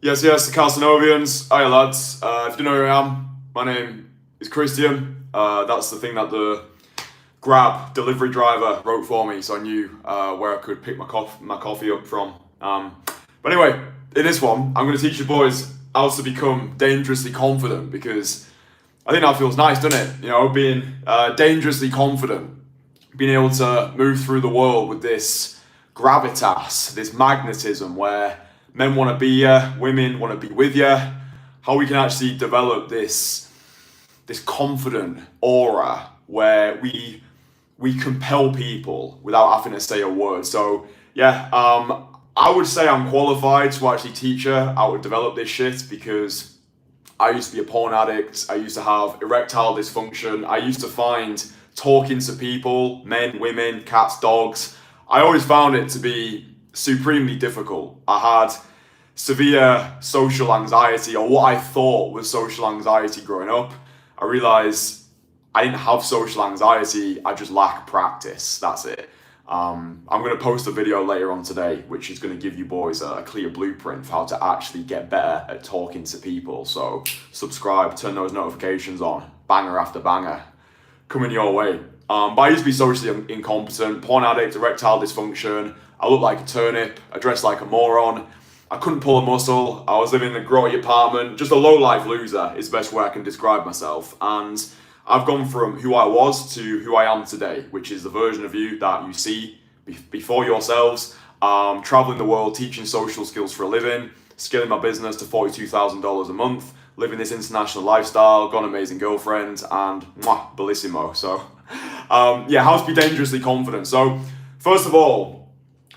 Yes, the Castanovians. Hiya, lads. If you don't know who I am, my name is Kristian. That's the thing that the Grab delivery driver wrote for me, so I knew where I could pick my coffee up from. But anyway, in this one, I'm going to teach you boys how to become dangerously confident, because I think that feels nice, doesn't it? You know, being dangerously confident, being able to move through the world with this gravitas, this magnetism where men want to be you, women want to be with you. How we can actually develop this confident aura where we compel people without having to say a word. So yeah, I would say I'm qualified to actually teach you how to develop this shit, because I used to be a porn addict. I used to have erectile dysfunction. I used to find talking to people, men, women, cats, dogs, I always found it to be supremely difficult. I had severe social anxiety, or what I thought was social anxiety growing up. I realized I didn't have social anxiety, I just lack practice. That's it. I'm going to post a video later on today, which is going to give you boys a clear blueprint for how to actually get better at talking to people. So subscribe, turn those notifications on, banger after banger coming your way. But I used to be socially incompetent, porn addict, erectile dysfunction. I looked like a turnip, I dressed like a moron. I couldn't pull a muscle. I was living in a grotty apartment, just a low-life loser is the best way I can describe myself. And I've gone from who I was to who I am today, which is the version of you that you see before yourselves. Traveling the world, teaching social skills for a living, scaling my business to $42,000 a month, living this international lifestyle, got an amazing girlfriend, and mwah, bellissimo. So, how to be dangerously confident. So, first of all,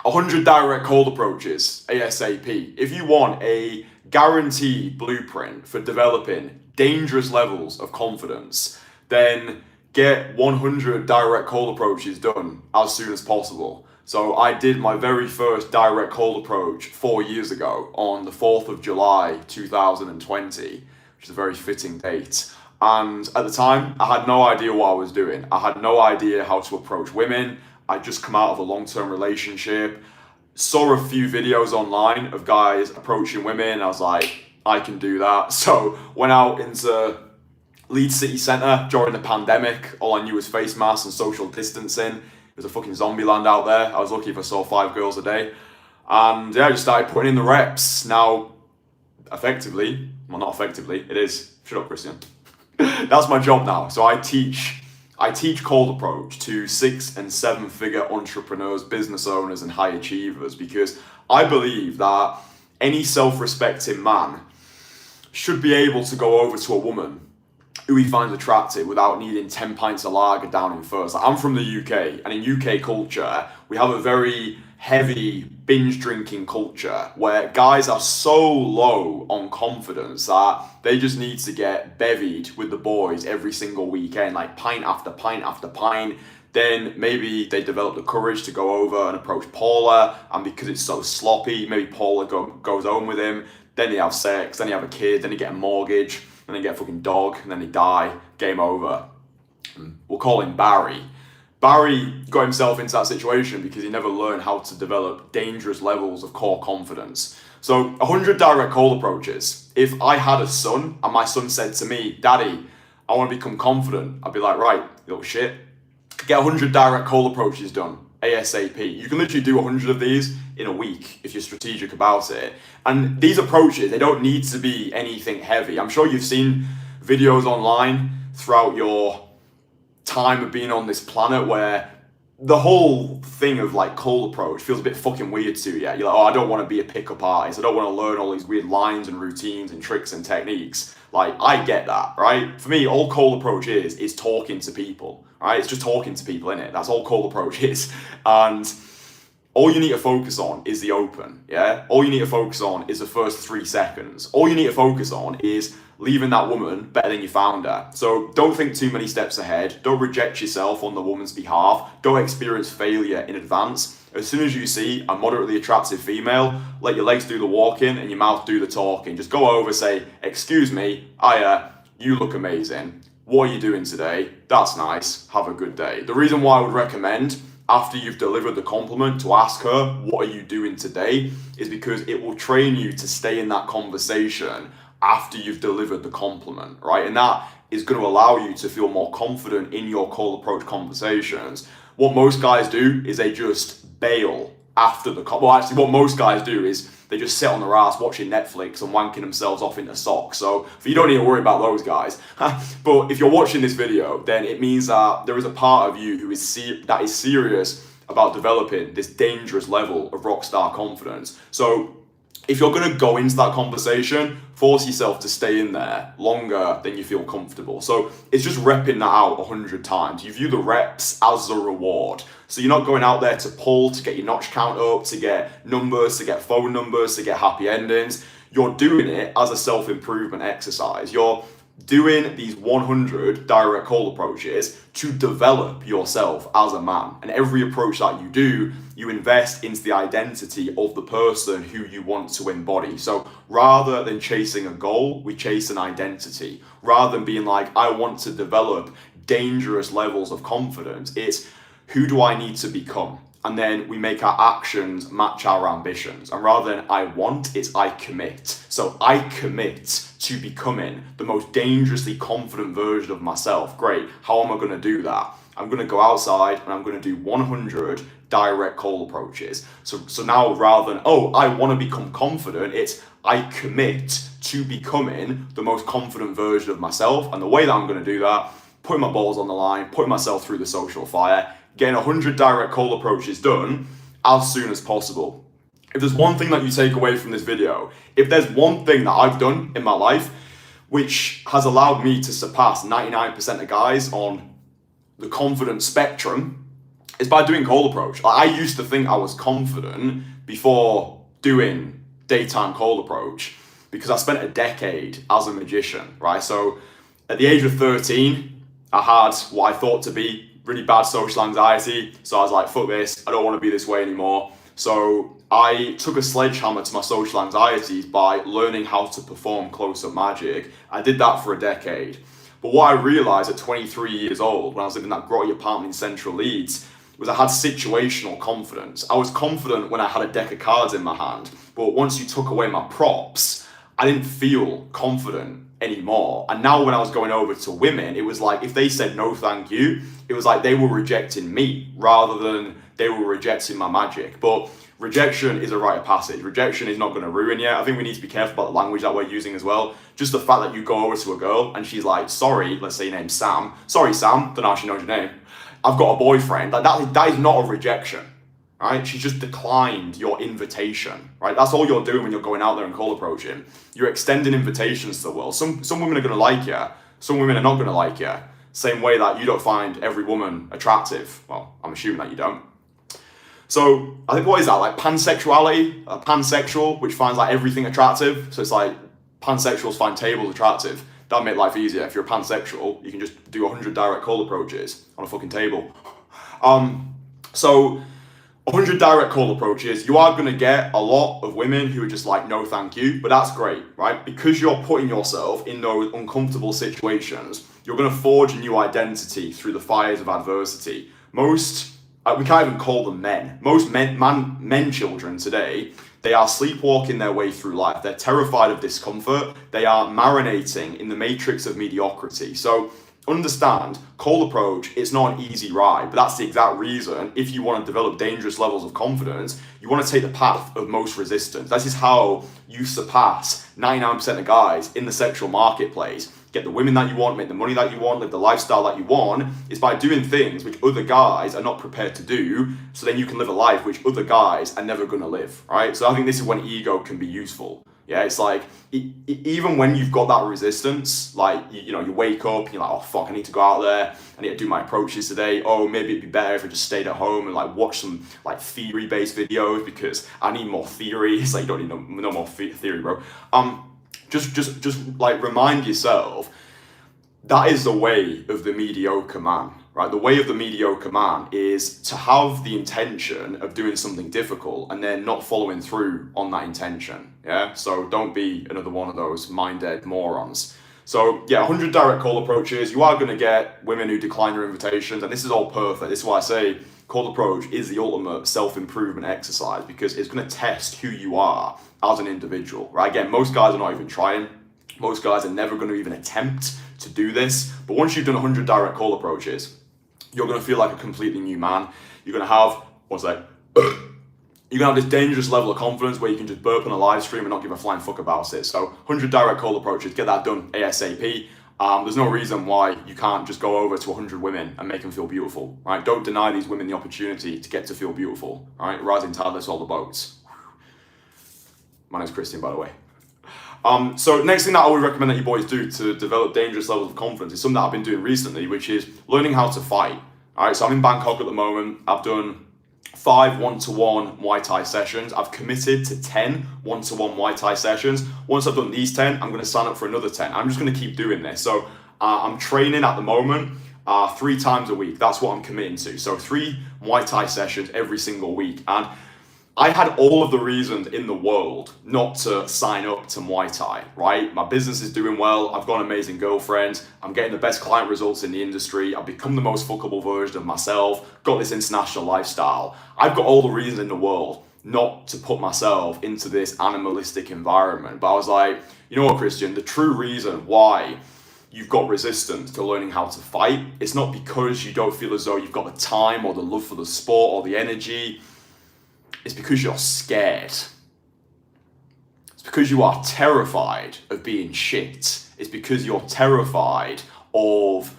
100 direct cold approaches, ASAP. If you want a guaranteed blueprint for developing dangerous levels of confidence, then get 100 direct cold approaches done as soon as possible. So I did my very first direct cold approach 4 years ago on the 4th of July 2020, which is a very fitting date. And at the time, I had no idea what I was doing. I had no idea how to approach women. I'd just come out of a long-term relationship, saw a few videos online of guys approaching women. I was like, I can do that. So went out into Leeds city centre during the pandemic. All I knew was face masks and social distancing. It was a fucking zombie land out there. I was lucky if I saw 5 girls a day. And yeah, I just started putting in the reps. Now, effectively, well, not effectively, it is. Shut up, Kristian. That's my job now. So I teach cold approach to 6- and 7-figure entrepreneurs, business owners, and high achievers, because I believe that any self-respecting man should be able to go over to a woman who he finds attractive without needing 10 pints of lager down in first. Like, I'm from the UK, and in UK culture, we have a very heavy binge drinking culture where guys are so low on confidence that they just need to get bevied with the boys every single weekend, like pint after pint after pint. Then maybe they develop the courage to go over and approach Paula, and because it's so sloppy, maybe Paula goes home with him. Then they have sex, then they have a kid, then they get a mortgage, then they get a fucking dog, and then they die. Game over. We'll call him Barry. Barry got himself into that situation because he never learned how to develop dangerous levels of core confidence. So 100 direct cold approaches. If I had a son and my son said to me, Daddy, I want to become confident, I'd be like, right, you little shit, get 100 direct cold approaches done, ASAP. You can literally do 100 of these in a week if you're strategic about it. And these approaches, they don't need to be anything heavy. I'm sure you've seen videos online throughout your time of being on this planet where the whole thing of like cold approach feels a bit fucking weird to you. You're like, oh, I don't want to be a pickup artist. I don't want to learn all these weird lines and routines and tricks and techniques. Like, I get that, right? For me, all cold approach is talking to people, right? It's just talking to people, innit? That's all cold approach is. And all you need to focus on is the open, yeah? All you need to focus on is the first 3 seconds. All you need to focus on is leaving that woman better than you found her. So don't think too many steps ahead. Don't reject yourself on the woman's behalf. Don't experience failure in advance. As soon as you see a moderately attractive female, let your legs do the walking and your mouth do the talking. Just go over, say, excuse me, you look amazing. What are you doing today? That's nice. Have a good day. The reason why I would recommend after you've delivered the compliment to ask her, what are you doing today? Is because it will train you to stay in that conversation after you've delivered the compliment, right? And that is going to allow you to feel more confident in your cold approach conversations. What most guys do is they just bail after the well, actually what most guys do is they just sit on their ass watching Netflix and wanking themselves off into socks. So you don't need to worry about those guys. But if you're watching this video, then it means that there is a part of you who is that is serious about developing this dangerous level of rockstar confidence. So if you're going to go into that conversation, force yourself to stay in there longer than you feel comfortable. So it's just repping that out 100 times. You view the reps as a reward. So you're not going out there to pull, to get your notch count up, to get numbers, to get phone numbers, to get happy endings. You're doing it as a self-improvement exercise. You're doing these 100 direct cold approaches to develop yourself as a man. And every approach that you do, you invest into the identity of the person who you want to embody. So rather than chasing a goal, we chase an identity. Rather than being like, I want to develop dangerous levels of confidence, it's who do I need to become? And then we make our actions match our ambitions. And rather than I want, it's I commit. So I commit to becoming the most dangerously confident version of myself. Great. How am I going to do that? I'm going to go outside and I'm going to do 100 direct cold approaches. So now rather than, oh, I want to become confident, it's I commit to becoming the most confident version of myself. And the way that I'm going to do that, putting my balls on the line, putting myself through the social fire, getting 100 direct cold approaches done as soon as possible. If there's one thing that you take away from this video, if there's one thing that I've done in my life which has allowed me to surpass 99% of guys on the confidence spectrum, is by doing cold approach. I used to think I was confident before doing daytime cold approach because I spent a decade as a magician, right? So at the age of 13, I had what I thought to be really bad social anxiety. So I was like, fuck this, I don't want to be this way anymore. So I took a sledgehammer to my social anxieties by learning how to perform close-up magic. I did that for a decade. But what I realized at 23 years old, when I was living in that grotty apartment in central Leeds, was I had situational confidence. I was confident when I had a deck of cards in my hand, but once you took away my props, I didn't feel confident anymore. And now when I was going over to women, it was like if they said no thank you, it was like they were rejecting me rather than they were rejecting my magic. But rejection is a rite of passage. Rejection is not going to ruin you. I think we need to be careful about the language that we're using as well. Just the fact that you go over to a girl and she's like, sorry, let's say your name's Sam. Sorry, Sam, don't know if she knows your name. I've got a boyfriend. Like that is not a rejection, right? She just declined your invitation, right? That's all you're doing when you're going out there and cold approaching. You're extending invitations to the world. Some women are going to like you. Some women are not going to like you. Same way that you don't find every woman attractive. Well, I'm assuming that you don't. So I think, what is that? Like pansexuality, pansexual, which finds like everything attractive. So it's like pansexuals find tables attractive. That'd make life easier. If you're a pansexual, you can just do 100 direct cold approaches on a fucking table. So 100 direct cold approaches, you are going to get a lot of women who are just like, no thank you, but that's great, right? Because you're putting yourself in those uncomfortable situations, you're going to forge a new identity through the fires of adversity. Most, we can't even call them men. Most men children today, they are sleepwalking their way through life. They're terrified of discomfort. They are marinating in the matrix of mediocrity. So understand, cold approach, it's not an easy ride, but that's the exact reason, if you want to develop dangerous levels of confidence, you want to take the path of most resistance. That is how you surpass 99% of guys in the sexual marketplace. Get the women that you want, make the money that you want, live the lifestyle that you want, is by doing things which other guys are not prepared to do, so then you can live a life which other guys are never going to live, right? So I think this is when ego can be useful. Yeah, it's like, even when you've got that resistance, like, you wake up and you're like, oh fuck, I need to go out there, I need to do my approaches today. Oh, maybe it'd be better if I just stayed at home and like watch some like theory-based videos because I need more theory. It's like, you don't need no more theory, bro. Just like remind yourself, that is the way of the mediocre man, right? The way of the mediocre man is to have the intention of doing something difficult and then not following through on that intention, yeah? So don't be another one of those mind-dead morons. So yeah, 100 direct call approaches. You are going to get women who decline your invitations, and this is all perfect. This is why I say cold approach is the ultimate self-improvement exercise, because it's going to test who you are as an individual, right? Again, most guys are not even trying. Most guys are never going to even attempt to do this. But once you've done 100 direct call approaches, you're going to feel like a completely new man. You're going to have, you're going to have this dangerous level of confidence where you can just burp on a live stream and not give a flying fuck about it. So 100 direct call approaches, get that done ASAP. There's no reason why you can't just go over to 100 women and make them feel beautiful, right? Don't deny these women the opportunity to get to feel beautiful, right? Rising tide lifts all the boats. My name's Kristian, by the way. So next thing that I would recommend that you boys do to develop dangerous levels of confidence is something that I've been doing recently, which is learning how to fight. All right, so I'm in Bangkok at the moment. I've done 5 one-to-one Muay Thai sessions. I've committed to 10 one-to-one Muay Thai sessions. Once I've done these 10, I'm going to sign up for another 10. I'm just going to keep doing this. So I'm training at the moment 3 times a week. That's what I'm committing to. So 3 Muay Thai sessions every single week. And I had all of the reasons in the world not to sign up to Muay Thai, right? My business is doing well. I've got an amazing girlfriend. I'm getting the best client results in the industry. I've become the most fuckable version of myself. Got this international lifestyle. I've got all the reasons in the world not to put myself into this animalistic environment. But I was like, you know what, Kristian? The true reason why you've got resistance to learning how to fight, it's not because you don't feel as though you've got the time or the love for the sport or the energy. It's because you're scared. It's because you are terrified of being shit. It's because you're terrified of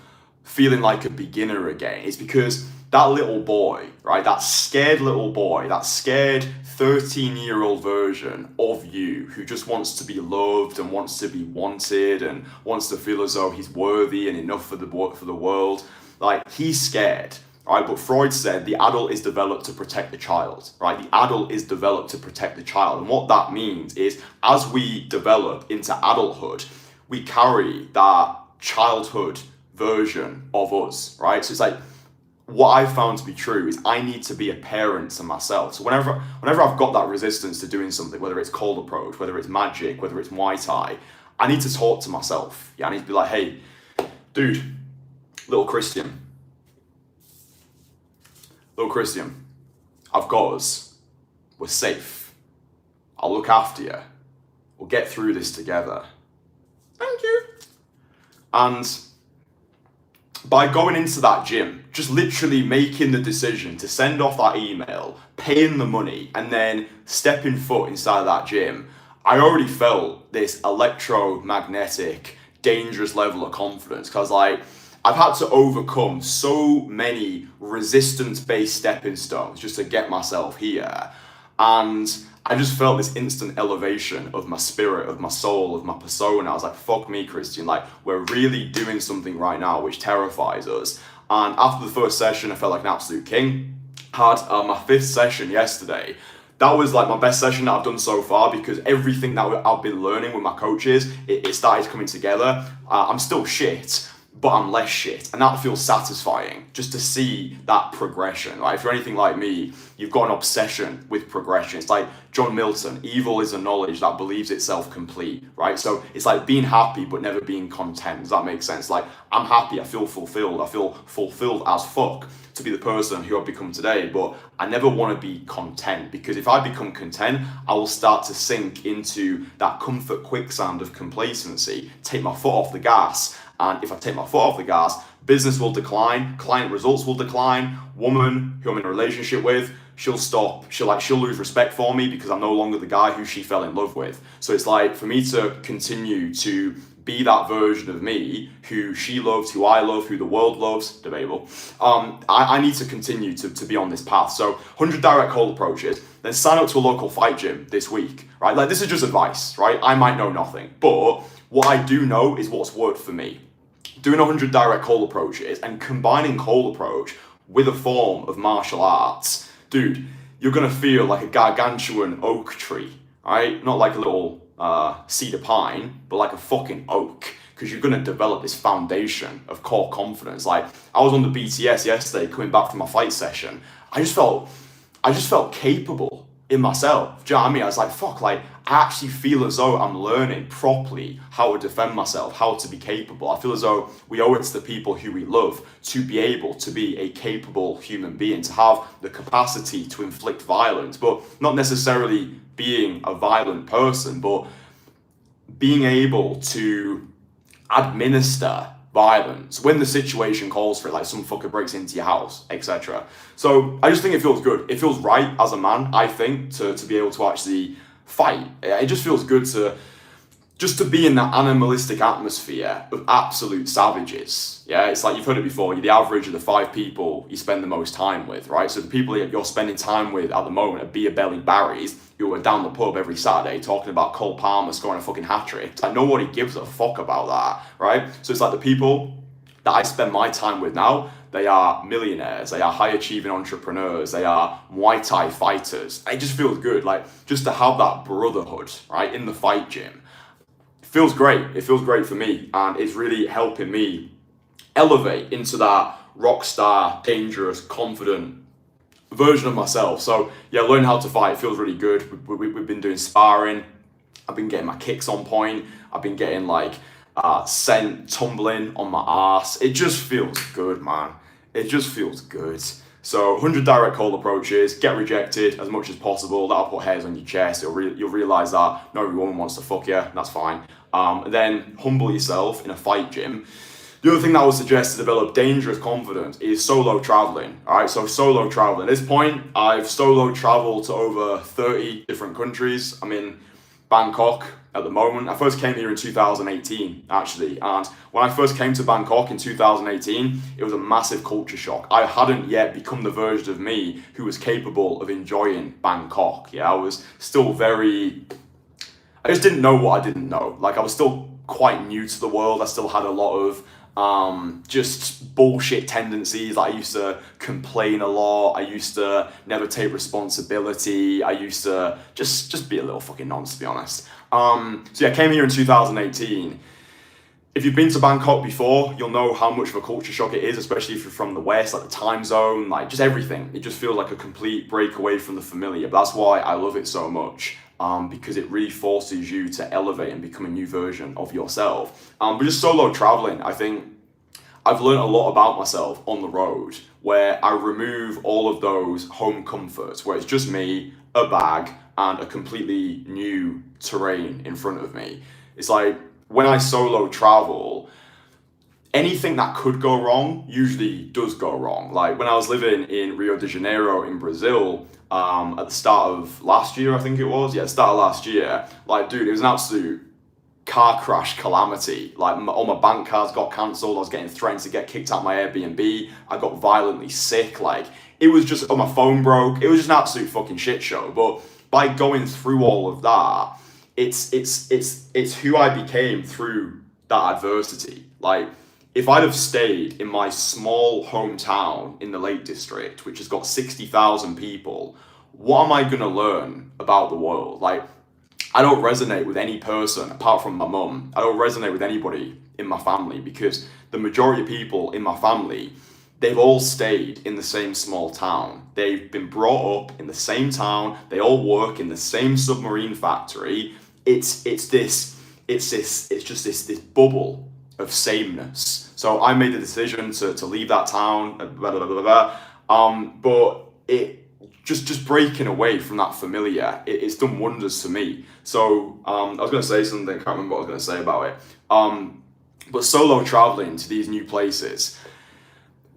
feeling like a beginner again. It's because that little boy, right? That scared little boy, that scared 13-year-old version of you who just wants to be loved and wants to be wanted and wants to feel as though he's worthy and enough for the world. Like, he's scared. Right, but Freud said the adult is developed to protect the child, right? The adult is developed to protect the child. And what that means is as we develop into adulthood, we carry that childhood version of us, right? So it's like, what I've found to be true is I need to be a parent to myself. So whenever I've got that resistance to doing something, whether it's cold approach, whether it's magic, whether it's Muay Thai, I need to talk to myself. Yeah, I need to be like, hey, dude, little Kristian, I've got us. We're safe. I'll look after you. We'll get through this together. Thank you. And by going into that gym, just literally making the decision to send off that email, paying the money, and then stepping foot inside of that gym, I already felt this electromagnetic, dangerous level of confidence. Because I've had to overcome so many resistance-based stepping stones just to get myself here. And I just felt this instant elevation of my spirit, of my soul, of my persona. I was like, fuck me, Kristian. Like, we're really doing something right now which terrifies us. And after the first session, I felt like an absolute king. Had my 5th session yesterday. That was like my best session that I've done so far, because everything that I've been learning with my coaches, it started coming together. I'm still shit, but I'm less shit, and that feels satisfying just to see that progression, right? If you're anything like me, you've got an obsession with progression. It's like John Milton, evil is a knowledge that believes itself complete, right? So it's like being happy but never being content. Does that make sense? Like, I'm happy, I feel fulfilled as fuck to be the person who I've become today, but I never want to be content, because if I become content, I will start to sink into that comfort quicksand of complacency, take my foot off the gas. And if I take my foot off the gas, business will decline, client results will decline, woman who I'm in a relationship with, she'll stop, she'll lose respect for me because I'm no longer the guy who she fell in love with. So it's like, for me to continue to be that version of me who she loves, who I love, who the world loves, debatable, I need to continue to be on this path. So 100 direct call approaches, then sign up to a local fight gym this week, right? Like, this is just advice, right? I might know nothing, but what I do know is what's worked for me. Doing 100 direct call approaches and combining call approach with a form of martial arts, dude, you're gonna feel like a gargantuan oak tree, right? Not like a little cedar pine, but like a fucking oak, because you're gonna develop this foundation of core confidence. Like, I was on the BTS yesterday, coming back from my fight session. I just felt capable in myself. Do you know what I mean? I was like, fuck, like, I actually feel as though I'm learning properly how to defend myself, how to be capable. I feel as though we owe it to the people who we love to be able to be a capable human being, to have the capacity to inflict violence, but not necessarily being a violent person, but being able to administer violence when the situation calls for it, like some fucker breaks into your house, etc. So I just think it feels good. It feels right as a man, I think, to be able to actually fight. It just feels good to be in that animalistic atmosphere of absolute savages. Yeah, it's like, you've heard it before, you're the average of the 5 people you spend the most time with, right? So the people that you're spending time with at the moment are beer belly Barrys who are down the pub every Saturday talking about Cole Palmer scoring a fucking hat-trick. It's like, nobody gives a fuck about that, right? So it's like the people that I spend my time with now, they are millionaires, they are high-achieving entrepreneurs, they are Muay Thai fighters. It just feels good, like, just to have that brotherhood, right, in the fight gym. It feels great. It feels great for me, and it's really helping me elevate into that rock star, dangerous, confident version of myself. So yeah, learning how to fight feels really good. We've been doing sparring. I've been getting my kicks on point. I've been getting like sent tumbling on my ass. It just feels good, man. It just feels good. So 100 direct cold approaches, get rejected as much as possible. That'll put hairs on your chest. You'll realize that not every woman wants to fuck you. That's fine. Then humble yourself in a fight gym. The other thing that I would suggest to develop dangerous confidence is solo traveling. All right, so solo traveling. At this point, I've solo traveled to over 30 different countries. I'm in Bangkok at the moment. I first came here in 2018, actually. And when I first came to Bangkok in 2018, it was a massive culture shock. I hadn't yet become the version of me who was capable of enjoying Bangkok. Yeah, I was still I just didn't know what I didn't know. Like, I was still quite new to the world. I still had a lot of just bullshit tendencies. Like, I used to complain a lot. I used to never take responsibility. I used to just be a little fucking nonce, to be honest. So yeah, I came here in 2018. If you've been to Bangkok before, you'll know how much of a culture shock it is, especially if you're from the West, like the time zone, like just everything. It just feels like a complete break away from the familiar. But that's why I love it so much. Because it really forces you to elevate and become a new version of yourself. But just solo traveling, I think I've learned a lot about myself on the road, where I remove all of those home comforts, where it's just me, a bag, and a completely new terrain in front of me. It's like, when I solo travel, anything that could go wrong usually does go wrong. Like, when I was living in Rio de Janeiro in Brazil, at the start of last year, I think it was. Yeah, start of last year. Like, dude, it was an absolute car crash calamity. Like, all my bank cards got cancelled. I was getting threatened to get kicked out my Airbnb. I got violently sick. Like, it was just, my phone broke. It was just an absolute fucking shit show. But by going through all of that, it's who I became through that adversity. Like, if I'd have stayed in my small hometown in the Lake District, which has got 60,000 people, what am I going to learn about the world? Like, I don't resonate with any person apart from my mum. I don't resonate with anybody in my family, because the majority of people in my family, they've all stayed in the same small town. They've been brought up in the same town. They all work in the same submarine factory. It's just this bubble of sameness. So I made the decision to leave that town, but it just breaking away from that familiar, it's done wonders for me. So I was going to say something, I can't remember what I was going to say about it. But solo traveling to these new places,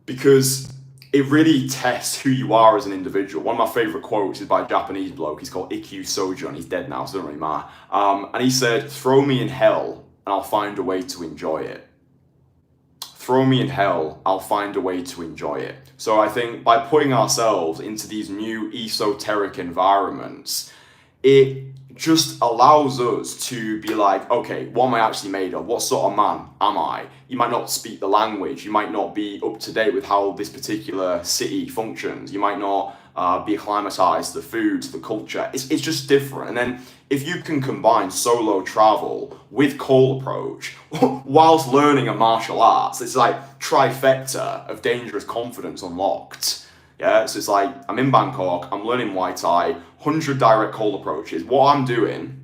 because it really tests who you are as an individual. One of my favorite quotes is by a Japanese bloke. He's called Ikkyu Sojourn. He's dead now, so it doesn't really matter. And he said, "Throw me in hell and I'll find a way to enjoy it. Throw me in hell, I'll find a way to enjoy it." So I think by putting ourselves into these new esoteric environments, it just allows us to be like, okay, what am I actually made of? What sort of man am I? You might not speak the language. You might not be up to date with how this particular city functions. You might not be acclimatized to the food, to the culture. It's just different. And then if you can combine solo travel with cold approach whilst learning a martial arts, it's like trifecta of dangerous confidence unlocked. Yeah, so it's like, I'm in Bangkok, I'm learning Muay Thai, 100 direct cold approaches. What I'm doing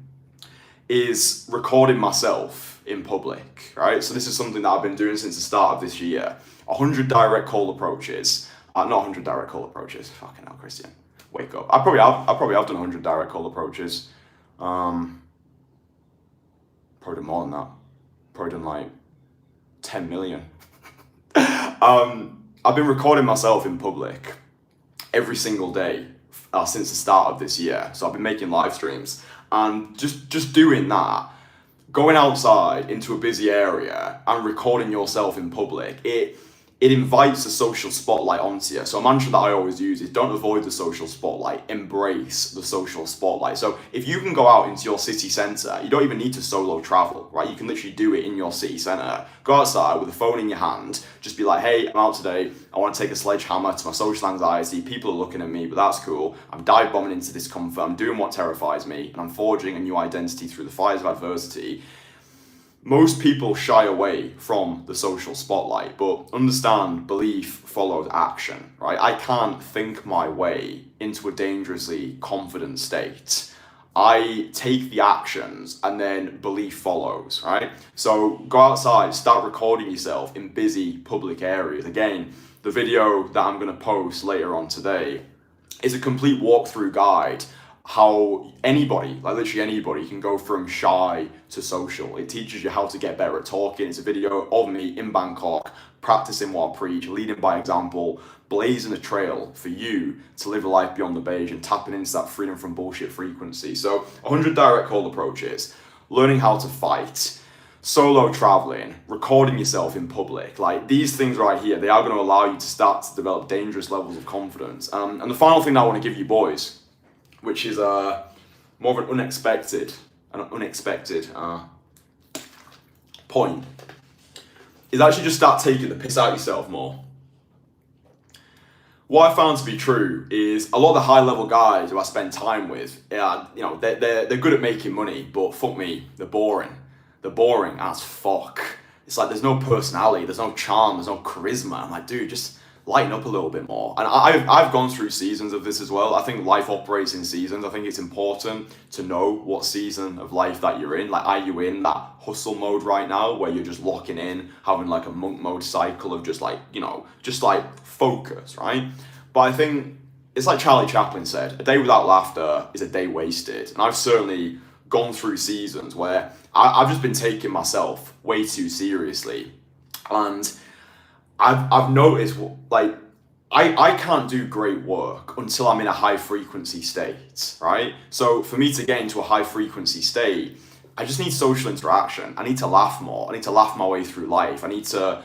is recording myself in public, right? So this is something that I've been doing since the start of this year. 100 direct call approaches. Not 100 direct call approaches. Fucking hell, Kristian. Wake up. I probably have done 100 direct call approaches. Probably done more than that. Probably done like 10 million. I've been recording myself in public every single day since the start of this year. So I've been making live streams and just doing that, going outside into a busy area and recording yourself in public. It invites a social spotlight onto you. So a mantra that I always use is don't avoid the social spotlight, embrace the social spotlight. So if you can go out into your city centre, you don't even need to solo travel, right? You can literally do it in your city centre. Go outside with a phone in your hand, just be like, hey, I'm out today. I want to take a sledgehammer to my social anxiety. People are looking at me, but that's cool. I'm dive bombing into discomfort. I'm doing what terrifies me, and I'm forging a new identity through the fires of adversity. Most people shy away from the social spotlight, but understand belief follows action, right? I can't think my way into a dangerously confident state. I take the actions and then belief follows, right? So go outside, start recording yourself in busy public areas. Again, the video that I'm going to post later on today is a complete walkthrough guide how anybody, like literally anybody, can go from shy to social. It teaches you how to get better at talking. It's a video of me in Bangkok, practicing what I preach, leading by example, blazing a trail for you to live a life beyond the beige and tapping into that freedom from bullshit frequency. So 100 direct call approaches, learning how to fight, solo traveling, recording yourself in public. Like these things right here, they are going to allow you to start to develop dangerous levels of confidence. And the final thing that I want to give you boys, which is more of an unexpected point, is actually just start taking the piss out of yourself more. What I found to be true is a lot of the high level guys who I spend time with, they're good at making money, but fuck me, they're boring. They're boring as fuck. It's like there's no personality, there's no charm, there's no charisma. I'm like, dude, just lighten up a little bit more. And I've gone through seasons of this as well. I think life operates in seasons. I think it's important to know what season of life that you're in. Like, are you in that hustle mode right now where you're just locking in, having like a monk mode cycle of just like focus, right? But I think it's like Charlie Chaplin said, a day without laughter is a day wasted. And I've certainly gone through seasons where I've just been taking myself way too seriously. And I've noticed, like, I can't do great work until I'm in a high frequency state, right? So for me to get into a high frequency state, I just need social interaction. I need to laugh more. I need to laugh my way through life. I need to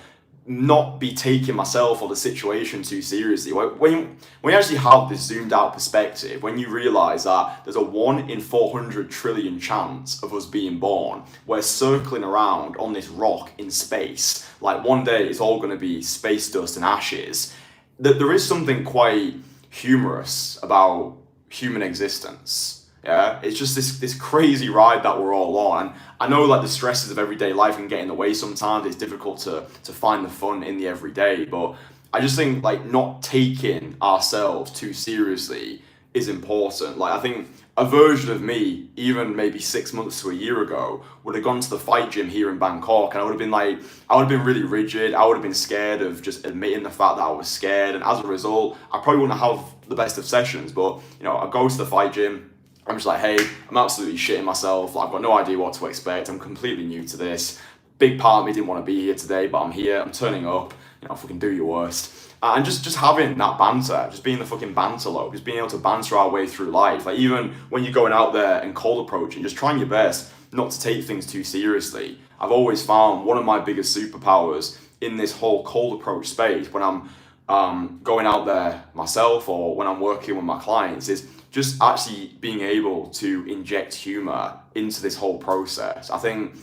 not be taking myself or the situation too seriously. When you actually have this zoomed out perspective, when you realize that there's a 1 in 400 trillion chance of us being born, we're circling around on this rock in space. Like one day it's all going to be space dust and ashes. That there is something quite humorous about human existence. Yeah, it's just this crazy ride that we're all on. And I know like the stresses of everyday life can get in the way sometimes. It's difficult to find the fun in the everyday, but I just think like not taking ourselves too seriously is important. Like I think a version of me, even maybe 6 months to a year ago, would have gone to the fight gym here in Bangkok, and I would have been really rigid. I would have been scared of just admitting the fact that I was scared, and as a result, I probably wouldn't have the best of sessions. But I go to the fight gym. I'm just like, hey, I'm absolutely shitting myself. Like, I've got no idea what to expect. I'm completely new to this. Big part of me didn't want to be here today, but I'm here. I'm turning up. Fucking do your worst. And just having that banter, just being the fucking banterlope, just being able to banter our way through life. Like, even when you're going out there and cold approaching, just trying your best not to take things too seriously. I've always found one of my biggest superpowers in this whole cold approach space when I'm going out there myself or when I'm working with my clients is just actually being able to inject humor into this whole process. I think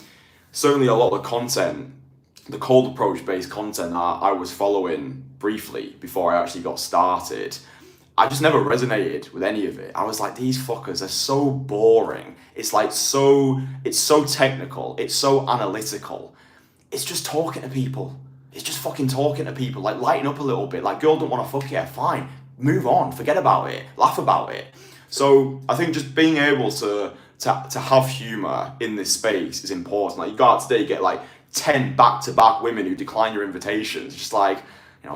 certainly a lot of the content, the cold approach based content I was following briefly before I actually got started, I just never resonated with any of it. I was like, these fuckers are so boring. It's so technical. It's so analytical. It's just talking to people. It's just fucking talking to people. Like, lighten up a little bit. Like, girl don't want to fuck you, fine. Move on, forget about it, laugh about it. So I think just being able to to have humour in this space is important. Like, you go out today, you get like 10 back-to-back women who decline your invitations, just like,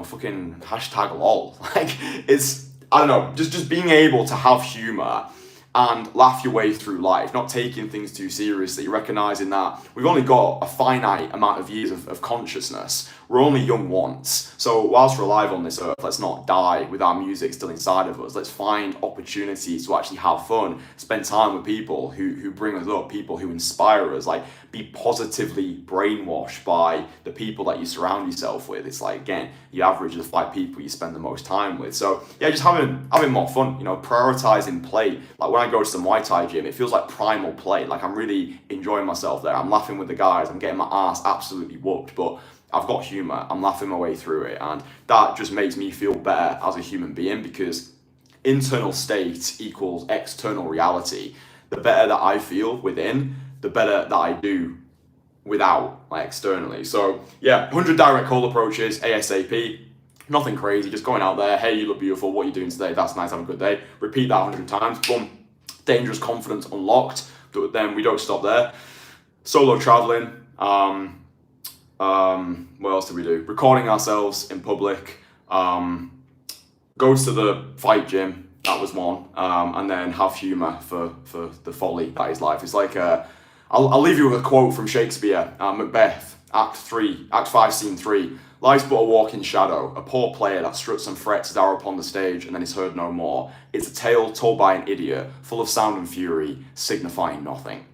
fucking hashtag lol. Like, it's, I don't know, just being able to have humour and laugh your way through life, not taking things too seriously, recognizing that we've only got a finite amount of years of consciousness. We're only young once. So whilst we're alive on this earth, let's not die with our music still inside of us. Let's find opportunities to actually have fun, spend time with people who bring us up, people who inspire us, like be positively brainwashed by the people that you surround yourself with. It's like, again, you average the 5 people you spend the most time with. So yeah, just having more fun, prioritizing play. Like when I go to the Muay Thai gym, it feels like primal play. Like I'm really enjoying myself there. I'm laughing with the guys. I'm getting my ass absolutely whooped, but I've got humour. I'm laughing my way through it. And that just makes me feel better as a human being, because internal state equals external reality. The better that I feel within, the better that I do without, like externally. So yeah, 100 direct call approaches ASAP. Nothing crazy, just going out there. Hey, you look beautiful. What are you doing today? That's nice. Have a good day. Repeat that 100 times. Boom. Dangerous confidence unlocked. But then we don't stop there. Solo traveling. What else did we do? Recording ourselves in public. Go to the fight gym. That was one. And then have humour for the folly that is life. It's like I'll leave you with a quote from Shakespeare, Macbeth, Act 5, Scene 3. Life's but a walking shadow, a poor player that struts and frets down upon the stage and then is heard no more. It's a tale told by an idiot, full of sound and fury, signifying nothing.